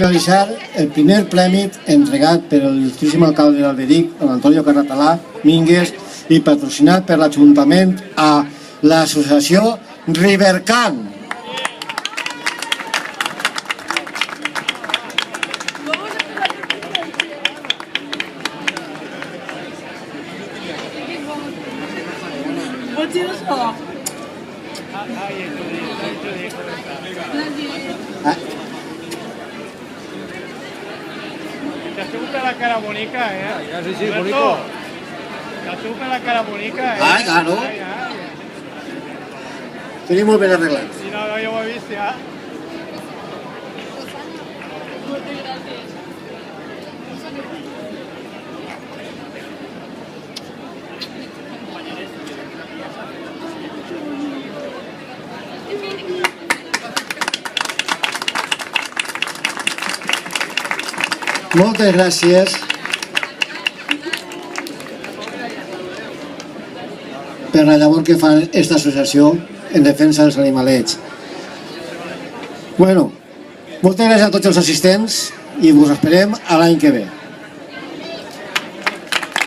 Realitzar el primer premi entregat per l'il·lustríssim alcalde d'Alberic, don Antonio Carratalà Mínguez, i patrocinat per l'Ajuntament a l'associació Rivercan. Te sube la cara bonica, Sí, sí, bonito. Te sube la cara bonica, Ai, claro. Tenim molt ben arreglat. Si no, jo ho he vist ja. Moltes gràcies per la llavor que fa aquesta associació en defensa dels animalets. Bueno, moltes gràcies a tots els assistents i us esperem a l'any que ve.